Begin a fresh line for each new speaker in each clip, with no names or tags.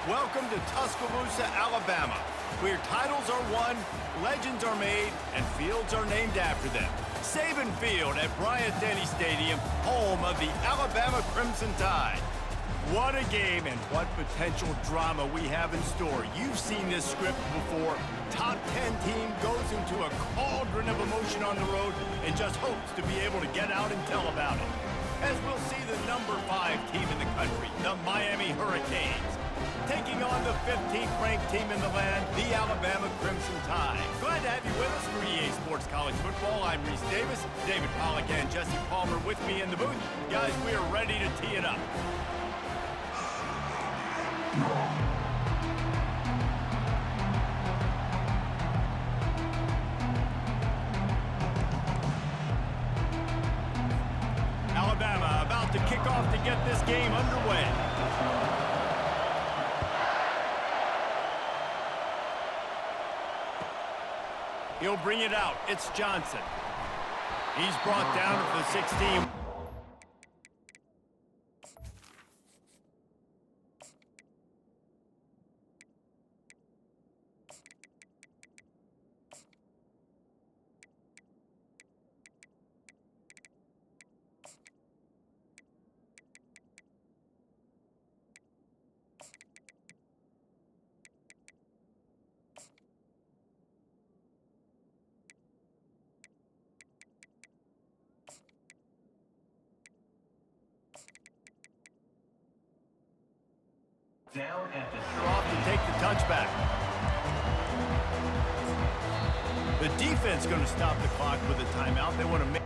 Welcome to Tuscaloosa, Alabama, where titles are won, legends are made, and fields are named after them. Saban Field at Bryant-Denny Stadium, home of the Alabama Crimson Tide. What a game and what potential drama we have in store. You've seen this script before. Top 10 team goes into a cauldron of emotion on the road and just hopes to be able to get out and tell about it. As we'll see the number 5 team in the country, the Miami Hurricanes, taking on the 15th ranked team in the land, the Alabama Crimson Tide. Glad to have you with us for EA Sports College Football. I'm Reese Davis, David Pollack and Jesse Palmer with me in the booth. Guys, we are ready to tee it up. Alabama about to kick off to get this game underway. He'll bring it out. It's Johnson. He's brought down to the 16.
Down at the
They're off to take the touchback. The defense going to stop the clock with a timeout. They want to make.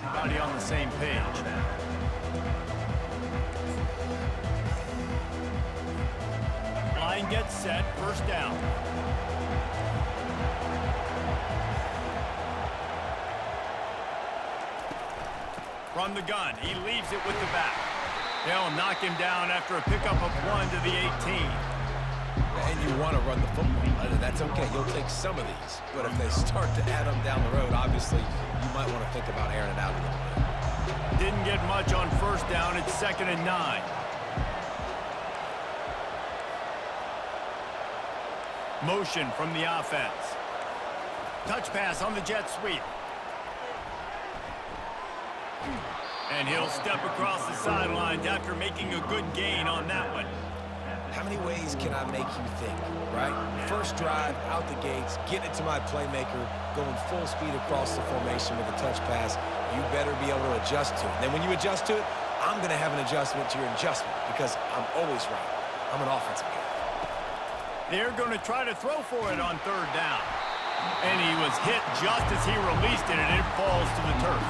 Everybody on the same page. Line gets set, first down. From the gun, he leaves it with the back. They'll knock him down after a pickup of 1 to the 18.
And you want to run the football. That's okay. You'll take some of these. But if they start to add them down the road, obviously, you might want to think about airing it out a little bit.
Didn't get much on first down. It's 2nd and 9. Motion from the offense. Touch pass on the jet sweep. And he'll step across the sidelines after making a good gain on that one.
How many ways can I make you think, right? First drive, out the gates, getting it to my playmaker, going full speed across the formation with a touch pass. You better be able to adjust to it. Then when you adjust to it, I'm going to have an adjustment to your adjustment because I'm always right. I'm an offensive guy.
They're going to try to throw for it on 3rd down. And he was hit just as he released it, and it falls to the turf.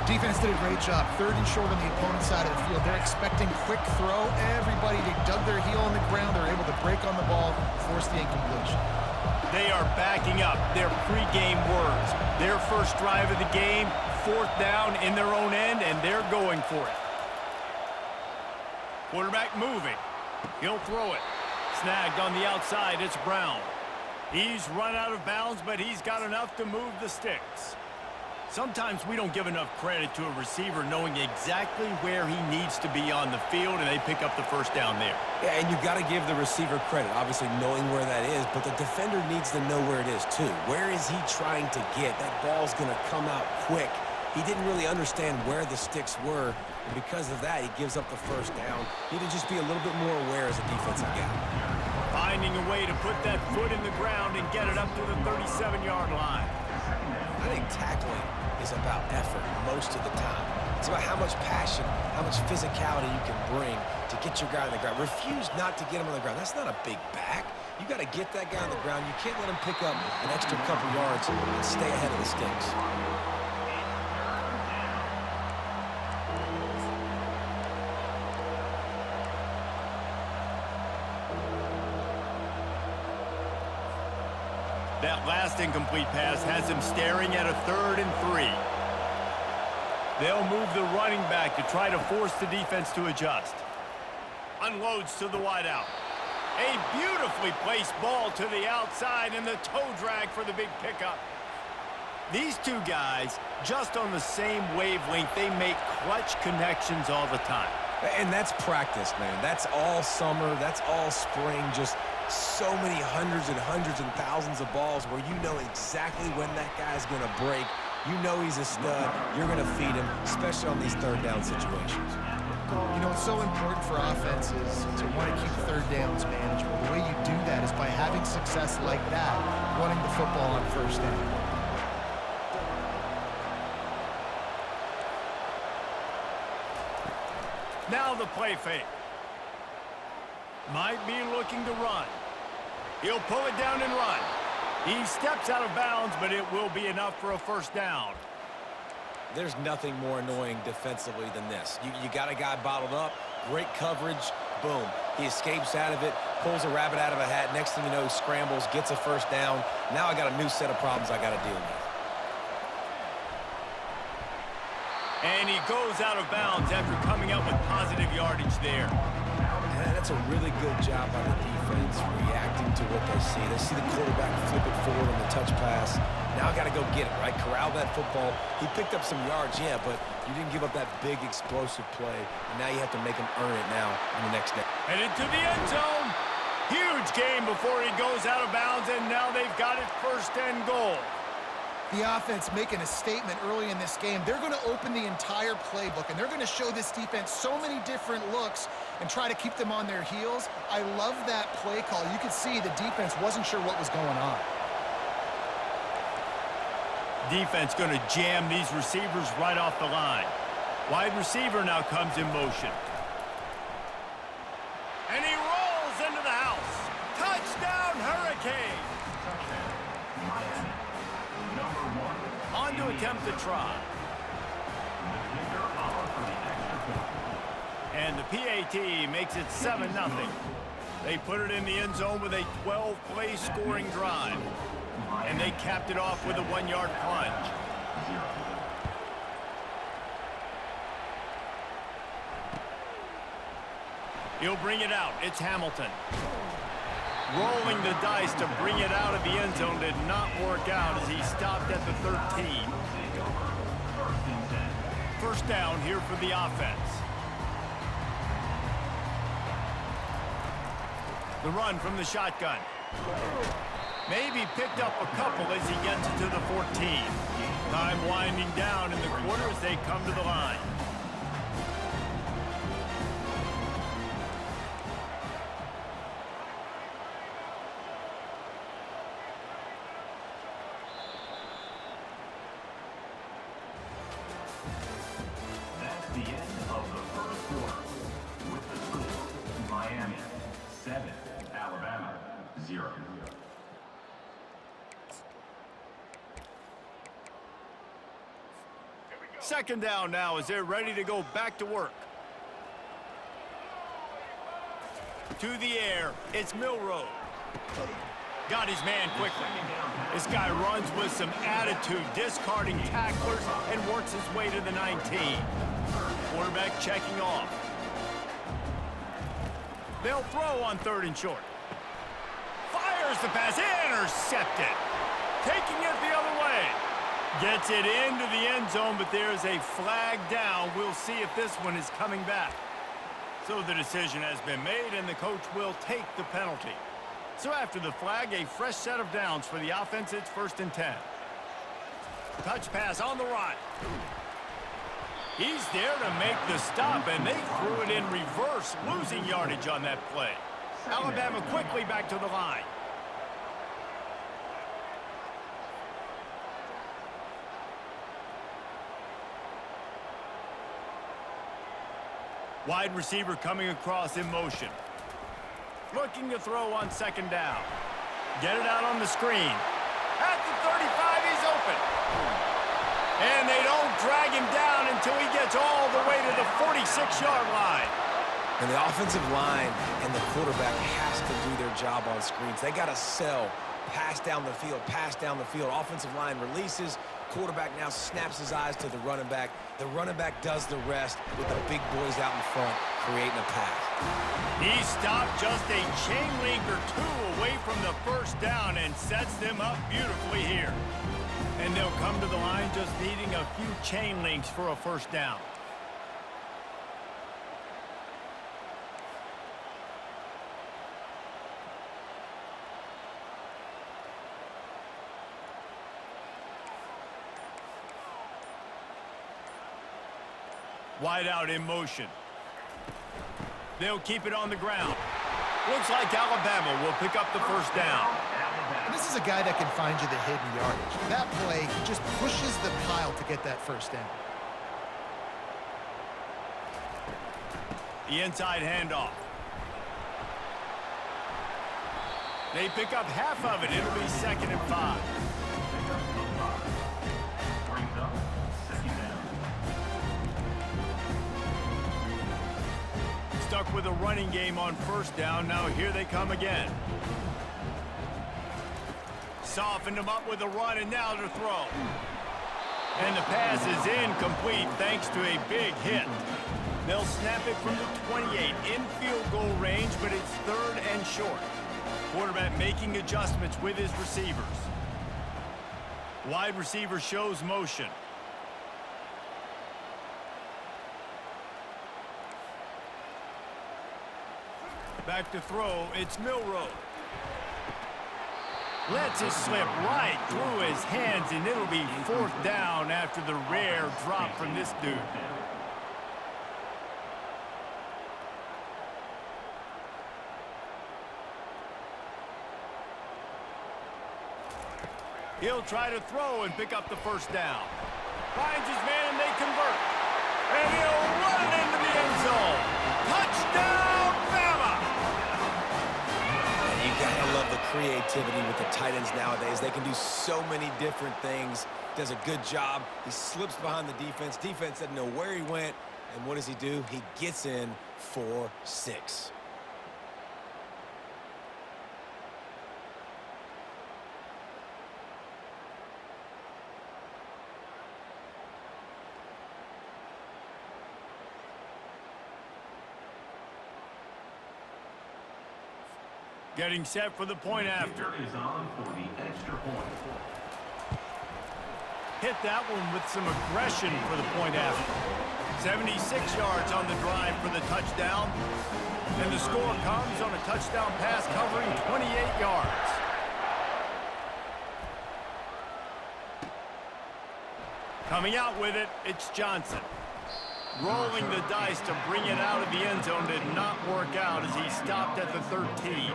Defense did a great job. 3rd and short on the opponent's side of the field. They're expecting quick throw. Everybody, they dug their heel on the ground. They're able to break on the ball, force the incompletion.
They are backing up their pregame words. Their first drive of the game, 4th down in their own end, and they're going for it. Quarterback moving. He'll throw it. Snagged on the outside, it's Brown. He's run out of bounds, but he's got enough to move the sticks. Sometimes we don't give enough credit to a receiver knowing exactly where he needs to be on the field, and they pick up the first down there.
Yeah, and you got to give the receiver credit, obviously knowing where that is, but the defender needs to know where it is too. Where is he trying to get? That ball's going to come out quick. He didn't really understand where the sticks were, and because of that, he gives up the first down. Need to just be a little bit more aware as a defensive guy.
Finding a way to put that foot in the ground and get it up to the 37-yard line.
I think tackling is about effort most of the time. It's about how much passion, how much physicality you can bring to get your guy on the ground. Refuse not to get him on the ground. That's not a big back. You got to get that guy on the ground. You can't let him pick up an extra couple yards and stay ahead of the sticks.
That last incomplete pass has him staring at a 3rd and 3. They'll move the running back to try to force the defense to adjust. Unloads to the wideout. A beautifully placed ball to the outside and the toe drag for the big pickup. These two guys, just on the same wavelength, they make clutch connections all the time.
And that's practice, man. That's all summer. That's all spring. Just so many hundreds and thousands of balls where you know exactly when that guy's going to break. You know he's a stud. You're going to feed him, especially on these 3rd down situations.
You know, it's so important for offenses to want to keep 3rd downs manageable. The way you do that is by having success like that, running the football on 1st down.
Now the play fake. Might be looking to run. He'll pull it down and run. He steps out of bounds, but it will be enough for a 1st down.
There's nothing more annoying defensively than this. You got a guy bottled up, great coverage, boom. He escapes out of it, pulls a rabbit out of a hat. Next thing you know, he scrambles, gets a 1st down. Now I got a new set of problems I got to deal with.
And he goes out of bounds after coming up with positive yardage there.
And that's a really good job by the defense, reacting to what they see. They see the quarterback flip it forward on the touch pass. Now I got to go get it, right? Corral that football. He picked up some yards, yeah, but you didn't give up that big explosive play. And now you have to make him earn it now on the next day.
Headed to the end zone. Huge gain before he goes out of bounds, and now they've got it 1st and goal.
The offense making a statement early in this game. They're going to open the entire playbook, and they're going to show this defense so many different looks and try to keep them on their heels. I love that play call. You could see the defense wasn't sure what was going on.
Defense going to jam these receivers right off the line. Wide receiver now comes in motion. And he rolls into the house. Touchdown, Hurricane! On to attempt the try. And the PAT makes it 7-0. They put it in the end zone with a 12-play scoring drive. And they capped it off with a 1-yard plunge. He'll bring it out. It's Hamilton. Rolling the dice to bring it out of the end zone did not work out as he stopped at the 13. 1st down here for the offense. The run from the shotgun. Maybe picked up a couple as he gets it to the 14. Time winding down in the quarter as they come to the line.
That's the end of the 1st quarter. With the score, Miami 7, Alabama 0.
Second down now as they're ready to go back to work. To the air, it's Milroe. Got his man quickly. This guy runs with some attitude, discarding tacklers, and works his way to the 19. Quarterback checking off. They'll throw on 3rd and short. Fires the pass, intercepted. Taking it the other way. Gets it into the end zone, but there's a flag down. We'll see if this one is coming back. So the decision has been made, and the coach will take the penalty. So after the flag, a fresh set of downs for the offense. It's 1st and 10. Touch pass on the run. He's there to make the stop, and they threw it in reverse, losing yardage on that play. Alabama quickly back to the line. Wide receiver coming across in motion. Looking to throw on 2nd down. Get it out on the screen. At the 35, he's open. And they don't drag him down until he gets all the way to the 46-yard line.
And the offensive line and the quarterback has to do their job on screens. They got to sell, pass down the field, pass down the field. Offensive line releases. Quarterback now snaps his eyes to the running back. The running back does the rest with the big boys out in front, creating a pass.
He stopped just a chain link or two away from the 1st down and sets them up beautifully here. And they'll come to the line just needing a few chain links for a 1st down. Wide out in motion. They'll keep it on the ground. Looks like Alabama will pick up the 1st down.
And this is a guy that can find you the hidden yardage. That play, he just pushes the pile to get that 1st down.
The inside handoff. They pick up half of it. It'll be 2nd and 5.
Brings up 2nd down.
Stuck with a running game on 1st down. Now here they come again. Softened him up with a run, and now to throw. And the pass is incomplete thanks to a big hit. They'll snap it from the 28 in field goal range, but it's 3rd and short. Quarterback making adjustments with his receivers. Wide receiver shows motion. Back to throw, it's Milroe. Lets it slip right through his hands, and it'll be 4th down after the rare drop from this dude. He'll try to throw and pick up the 1st down. Finds his man, and they convert. And he'll run it into the end zone. Touchdown, Bama!
You gotta love the creativity with the tight ends nowadays. They can do so many different things. Does a good job. He slips behind the defense. Defense doesn't know where he went. And what does he do? He gets in for 6.
Getting set for the point after.
Is on for the extra point.
Hit that one with some aggression for the point after. 76 yards on the drive for the touchdown. And the score comes on a touchdown pass covering 28 yards. Coming out with it, it's Johnson. Rolling the dice to bring it out of the end zone did not work out as he stopped at the 13.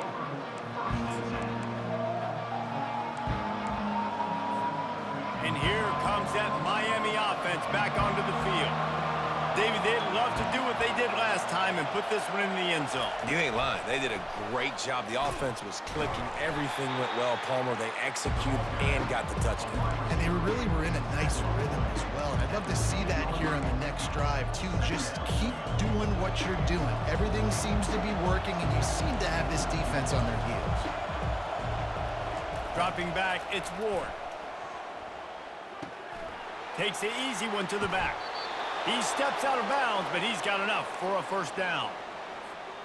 And here comes that Miami offense back onto the field. David, they'd love to do what they did last time and put this one in the end zone.
You ain't lying. They did a great job. The offense was clicking. Everything went well. Palmer, they executed and got the touchdown.
And they really were in a nice rhythm as well. And I'd love to see that here on the next drive, too. Just keep doing what you're doing. Everything seems to be working, and you seem to have this defense on their heels.
Dropping back, it's Ward. Takes the easy one to the back. He steps out of bounds, but he's got enough for a 1st down.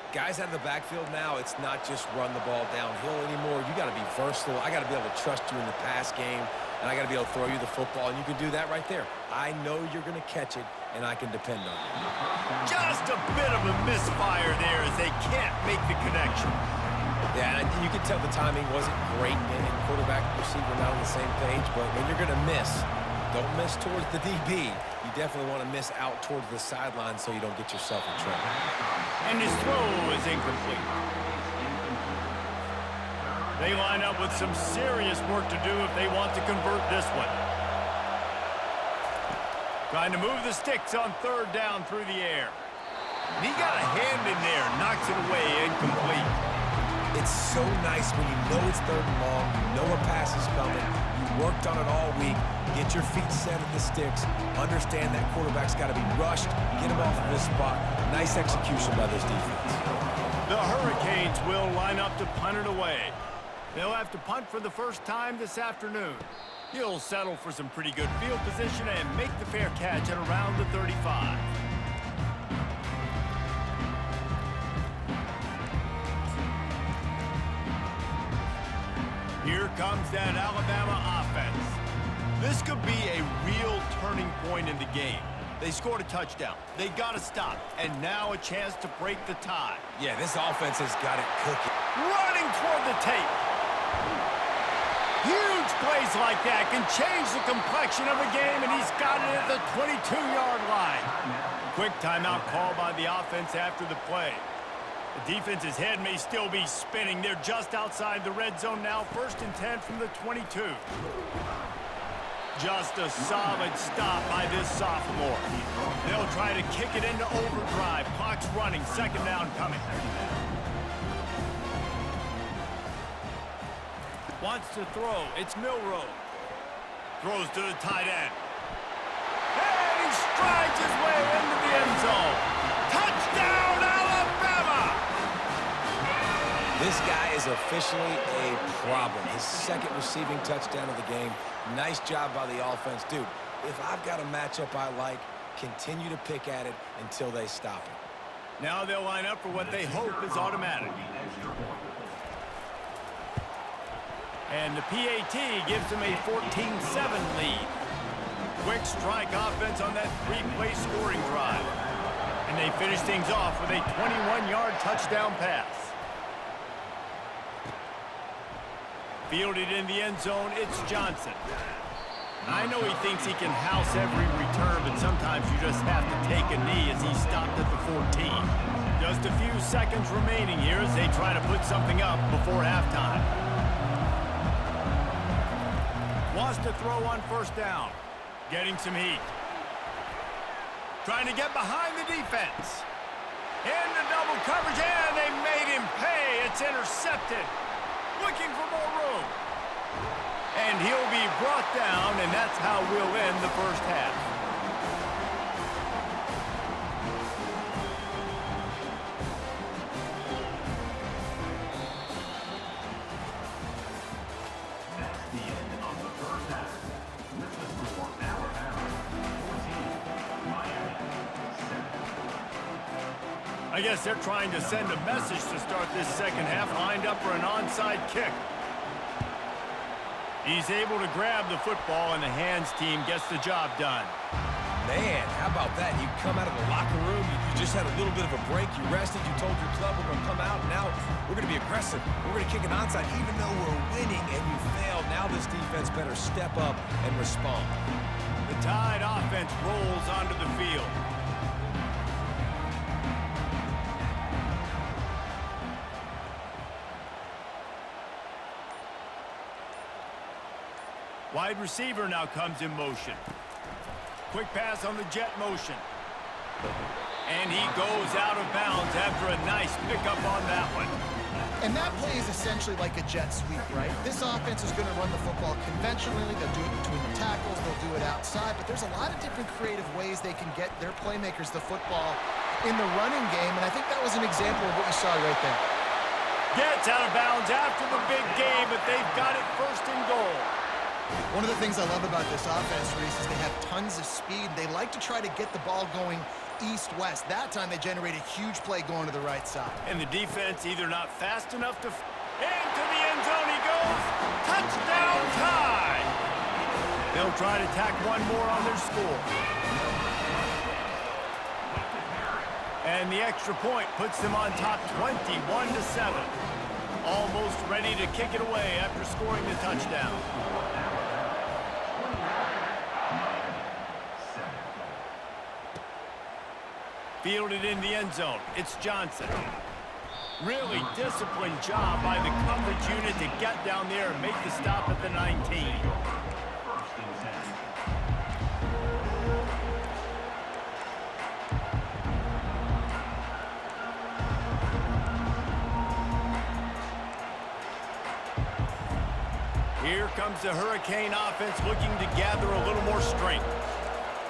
Guys out of the backfield now, it's not just run the ball downhill anymore. You got to be versatile. I got to be able to trust you in the pass game, and I got to be able to throw you the football, and you can do that right there. I know you're going to catch it, and I can depend on you.
Just a bit of a misfire there as they can't make the connection.
Yeah, you can tell the timing wasn't great, and quarterback and receiver not on the same page, but when you're going to miss, don't miss towards the DB. You definitely want to miss out towards the sideline so you don't get yourself in trouble.
And his throw is incomplete. They line up with some serious work to do if they want to convert this one. Trying to move the sticks on third down through the air. And he got a hand in there, knocks it away, incomplete.
It's so nice when you know it's third and long, you know a pass is coming, you worked on it all week, get your feet set at the sticks, understand that quarterback's got to be rushed, get him off of this spot. Nice execution by this defense.
The Hurricanes will line up to punt it away. They'll have to punt for the first time this afternoon. He'll settle for some pretty good field position and make the fair catch at around the 35. Here comes that Alabama offense. This could be a real turning point in the game. They scored a touchdown. They got to stop. And now a chance to break the tie.
Yeah, this offense has got it cooking.
Running toward the tape. Huge plays like that can change the complexion of a game, and he's got it at the 22-yard line. Quick timeout call by the offense after the play. The defense's head may still be spinning. They're just outside the red zone now. 1st and 10 from the 22. Just a solid stop by this sophomore. They'll try to kick it into overdrive. Clock's running. 2nd down coming. Wants to throw. It's Milroe. Throws to the tight end. And he strides his way into the end zone. Touchdown, Alabama!
This guy is officially a problem. His 2nd receiving touchdown of the game. Nice job by the offense. Dude, if I've got a matchup I like, continue to pick at it until they stop it.
Now they'll line up for what they hope is automatic. And the PAT gives them a 14-7 lead. Quick strike offense on that 3-play scoring drive. And they finish things off with a 21-yard touchdown pass. Fielded in the end zone, it's Johnson. I know he thinks he can house every return, but sometimes you just have to take a knee as he stopped at the 14. Just a few seconds remaining here as they try to put something up before halftime. Wants to throw on 1st down. Getting some heat. Trying to get behind the defense. Into double coverage, and they made him pay. It's intercepted. Looking for more room. And he'll be brought down, and that's how we'll end the 1st half.
That's the end of the 1st half. With the score, Alabama 14, Miami 7.
I guess they're trying to send a message to start this 2nd half, lined up for an onside kick. He's able to grab the football, and the hands team gets the job done.
Man, how about that? You come out of the locker room, you just had a little bit of a break, you rested, you told your club we're going to come out, and now we're going to be aggressive. We're going to kick an onside, even though we're winning and you failed. Now this defense better step up and respond.
The Tide offense rolls onto the field. Wide receiver now comes in motion. Quick pass on the jet motion. And he goes out of bounds after a nice pickup on that one.
And that play is essentially like a jet sweep, right? This offense is going to run the football conventionally. They'll do it between the tackles. They'll do it outside. But there's a lot of different creative ways they can get their playmakers the football in the running game. And I think that was an example of what we saw right there.
Gets out of bounds after the big game, but they've got it 1st and goal.
One of the things I love about this offense, Reese, is they have tons of speed. They like to try to get the ball going east-west. That time they generate a huge play going to the right side.
And the defense either not fast enough to... Into the end zone he goes. Touchdown tie. They'll try to tack one more on their score. And the extra point puts them on top 21-7. Almost ready to kick it away after scoring the touchdown. Fielded in the end zone. It's Johnson. Really disciplined job by the coverage unit to get down there and make the stop at the 19. Here comes the Hurricane offense looking to gather a little more strength.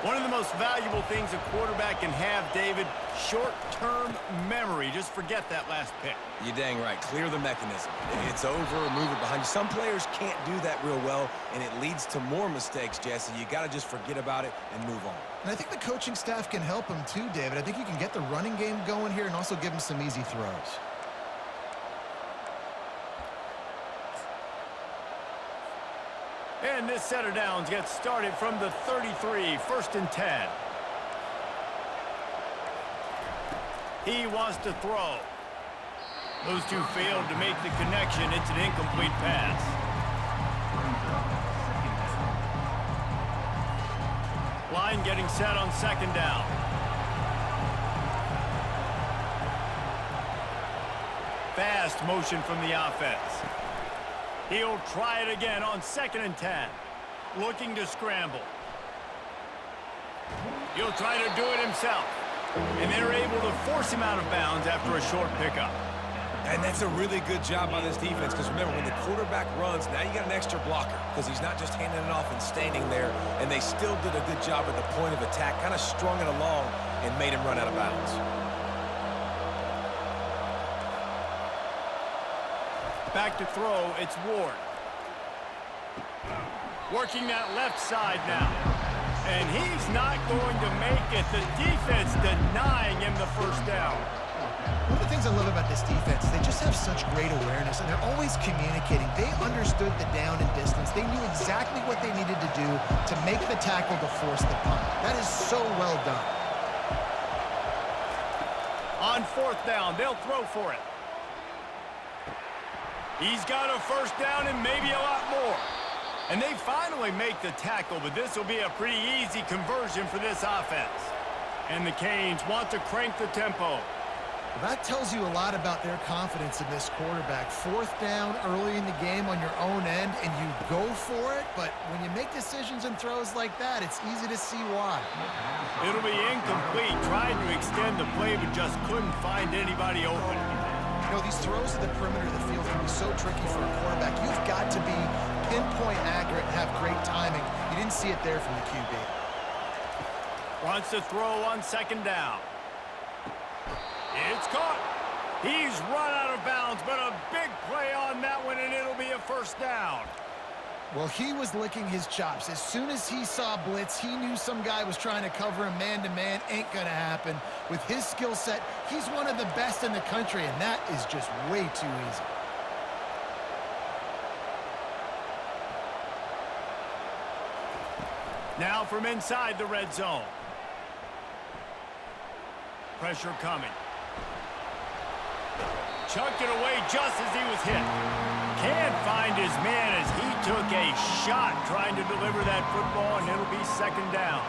One of the most valuable things a quarterback can have, David, short-term memory. Just forget that last pick.
You're dang right. Clear the mechanism. It's over, move it behind you. Some players can't do that real well, and it leads to more mistakes, Jesse. You got to just forget about it and move on.
And I think the coaching staff can help him too, David. I think you can get the running game going here and also give him some easy throws.
And this set of downs gets started from the 33, 1st and 10. He wants to throw. Those two failed to make the connection. It's an incomplete pass. Line getting set on 2nd down. Fast motion from the offense. He'll try it again on 2nd and 10. Looking to scramble. He'll try to do it himself. And they're able to force him out of bounds after a short pickup.
And that's a really good job by this defense, because remember, when the quarterback runs, now you got an extra blocker, because he's not just handing it off and standing there, and they still did a good job at the point of attack, kind of strung it along and made him run out of bounds.
Back to throw, it's Ward. Working that left side now. And he's not going to make it. The defense denying him the 1st down.
One of the things I love about this defense, they just have such great awareness, and they're always communicating. They understood the down and distance. They knew exactly what they needed to do to make the tackle to force the punt. That is so well done.
On 4th down, they'll throw for it. He's got a 1st down and maybe a lot more. And they finally make the tackle, but this will be a pretty easy conversion for this offense. And the Canes want to crank the tempo.
Well, that tells you a lot about their confidence in this quarterback. 4th down early in the game on your own end, and you go for it, but when you make decisions and throws like that, it's easy to see why.
It'll be incomplete. Tried to extend the play, but just couldn't find anybody open.
You know, these throws to the perimeter of the field can be so tricky for a quarterback. You've got to be pinpoint accurate and have great timing. You didn't see it there from the QB.
Wants to throw on 2nd down. It's caught. He's run out of bounds, but a big play on that one, and it'll be a 1st down.
Well, he was licking his chops. As soon as he saw blitz, he knew some guy was trying to cover him man-to-man. Ain't gonna happen. With his skill set, he's one of the best in the country, and that is just way too easy.
Now from inside the red zone. Pressure coming. Chucked it away just as he was hit. Can't find his man as he took a shot trying to deliver that football, and it'll be 2nd down.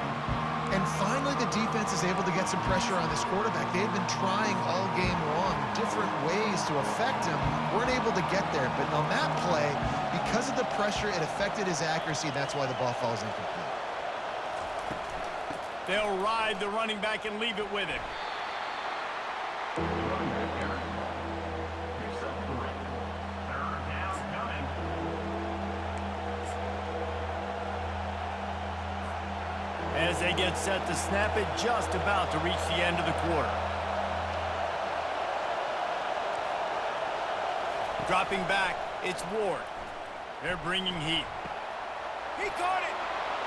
And finally, the defense is able to get some pressure on this quarterback. They've been trying all game long different ways to affect him. Weren't able to get there, but on that play, because of the pressure, it affected his accuracy. That's why the ball falls incomplete.
They'll ride the running back and leave it with him. As they get set to snap it, just about to reach the end of the quarter. Dropping back, it's Ward. They're bringing heat. He caught it,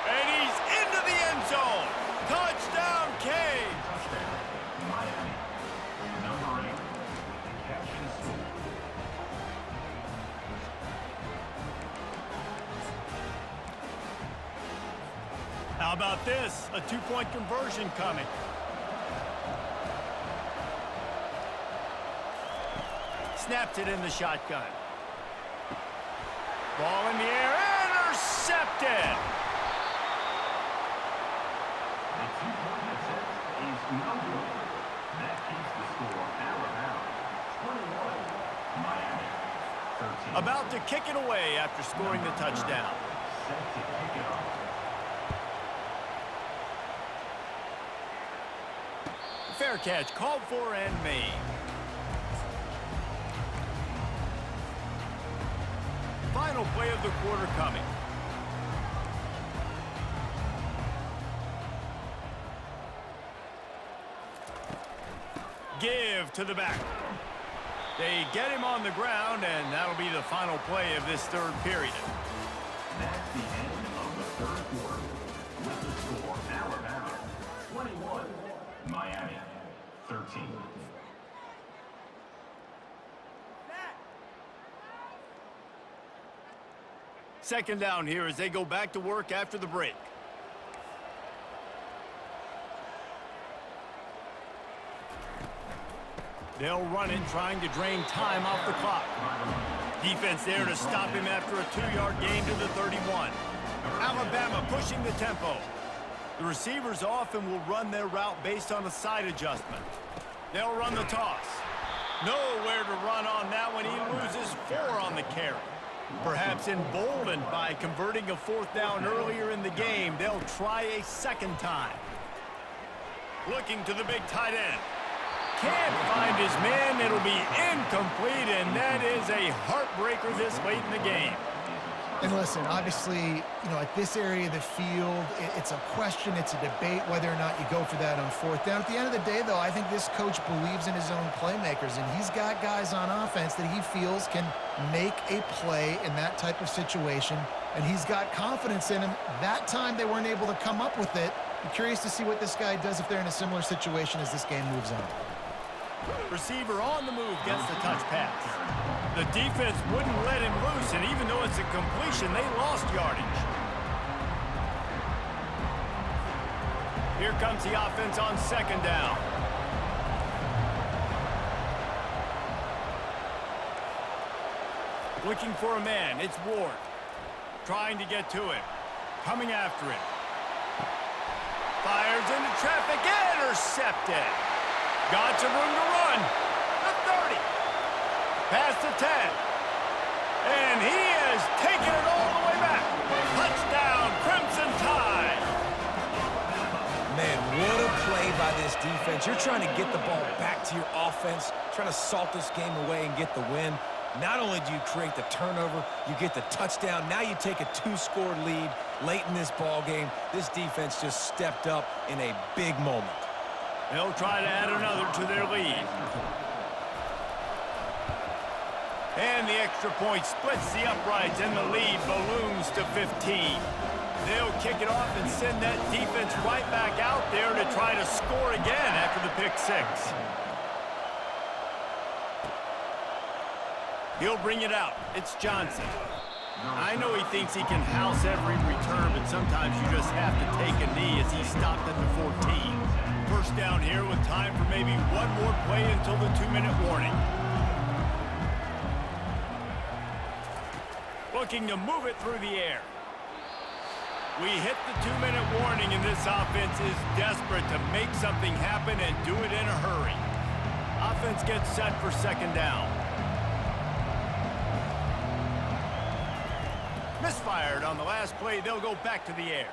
and he's into the end zone. Touchdown, Canes! How about this? A two-point conversion coming. Snaps it in the shotgun. Ball in the air, intercepted!
The two-point attempt is no good. That keeps the score Alabama 21, Miami 13.
About to kick it away after scoring the touchdown.
Set to kick it off.
Fair catch, called for and made. Final play of the quarter coming. Give to the back. They get him on the ground, and that'll be the final play of this third period.
That's the end of the third quarter. With the score Alabama 21, Miami 13.
Second down here as they go back to work after the break. They'll run it, trying to drain time off the clock. Defense there to stop him after a 2-yard gain to the 31. Alabama pushing the tempo. The receivers often will run their route based on a side adjustment. They'll run the toss. Nowhere to run on that one. He loses 4 on the carry. Perhaps emboldened by converting a 4th down earlier in the game, they'll try a second time. Looking to the big tight end. Can't find his man. It'll be incomplete, and that is a heartbreaker this late in the game.
And listen, obviously, at this area of the field, it's a question, it's a debate whether or not you go for that on 4th down. At the end of the day, though, I think this coach believes in his own playmakers, and he's got guys on offense that he feels can make a play in that type of situation, and he's got confidence in him. That time they weren't able to come up with it. I'm curious to see what this guy does if they're in a similar situation as this game moves on.
Receiver on the move gets the touch pass. The defense wouldn't let him loose, and even though it's a completion, they lost yardage. Here comes the offense on second down. Looking for a man, it's Ward. Trying to get to him. Coming after him. Fires into traffic, intercepted. Got some room to run. The 30. Past the 10. And he has taken it all the way back. Touchdown, Crimson Tide.
Man, what a play by this defense. You're trying to get the ball back to your offense, trying to salt this game away and get the win. Not only do you create the turnover, you get the touchdown. Now you take a 2-score lead late in this ball game. This defense just stepped up in a big moment.
They'll try to add another to their lead. And the extra point splits the uprights, and the lead balloons to 15. They'll kick it off and send that defense right back out there to try to score again after the pick 6. He'll bring it out. It's Johnson. I know he thinks he can house every return, but sometimes you just have to take a knee as he stopped at the 14. First down here with time for maybe one more play until the 2-minute warning. Looking to move it through the air. We hit the 2-minute warning, and this offense is desperate to make something happen and do it in a hurry. Offense gets set for second down. Misfired on the last play. They'll go back to the air.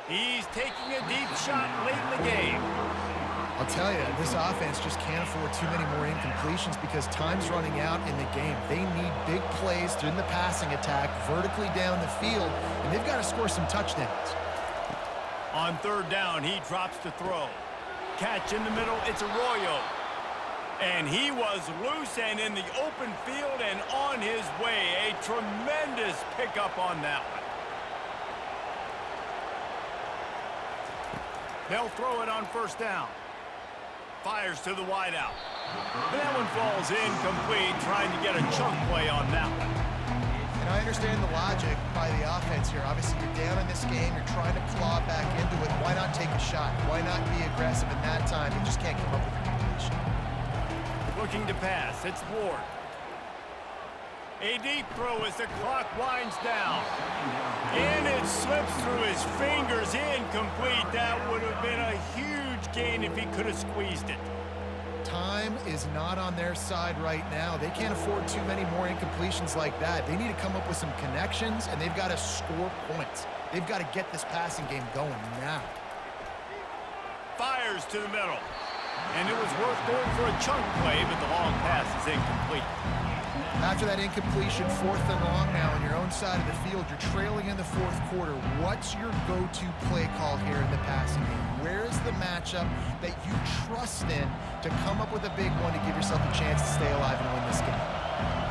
He's taking a deep shot late in the game.
I'll tell you, this offense just can't afford too many more incompletions because time's running out in the game. They need big plays through the passing attack, vertically down the field, and they've got to score some touchdowns.
On third down, he drops to throw. Catch in the middle, it's Arroyo. And he was loose and in the open field and on his way. A tremendous pickup on that one. They'll throw it on first down. Fires to the wideout. That one falls incomplete, trying to get a chunk play on that one.
And I understand the logic by the offense sides here. Obviously, you're down in this game. You're trying to claw back into it. Why not take a shot? Why not be aggressive in that time? They just can't come up with a completion.
Looking to pass. It's Ward. A deep throw as the clock winds down. And it slips through his fingers. Incomplete. That would have been a huge gain if he could have squeezed it.
Time is not on their side right now. They can't afford too many more incompletions like that. They need to come up with some connections, and they've got to score points. They've got to get this passing game going now.
Fires to the middle. And it was worth going for a chunk play, but the long pass is incomplete.
After that incompletion, 4th and long now on your own side of the field, you're trailing in the 4th quarter. What's your go-to play call here in the passing game? Where is the matchup that you trust in to come up with a big one to give yourself a chance to stay alive and win this game?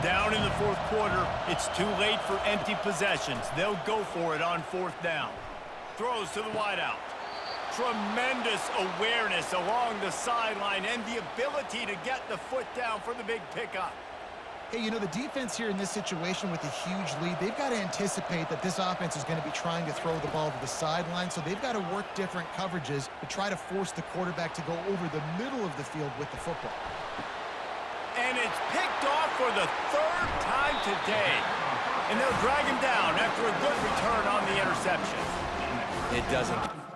Down in the 4th quarter, it's too late for empty possessions. They'll go for it on 4th down. Throws to the wideout. Tremendous awareness along the sideline and the ability to get the foot down for the big pickup.
Hey, you know, the defense here in this situation with a huge lead, they've got to anticipate that this offense is going to be trying to throw the ball to the sideline, so they've got to work different coverages to try to force the quarterback to go over the middle of the field with the football.
And it's picked off for the 3rd time today. And they'll drag him down after a good return on the interception.
It doesn't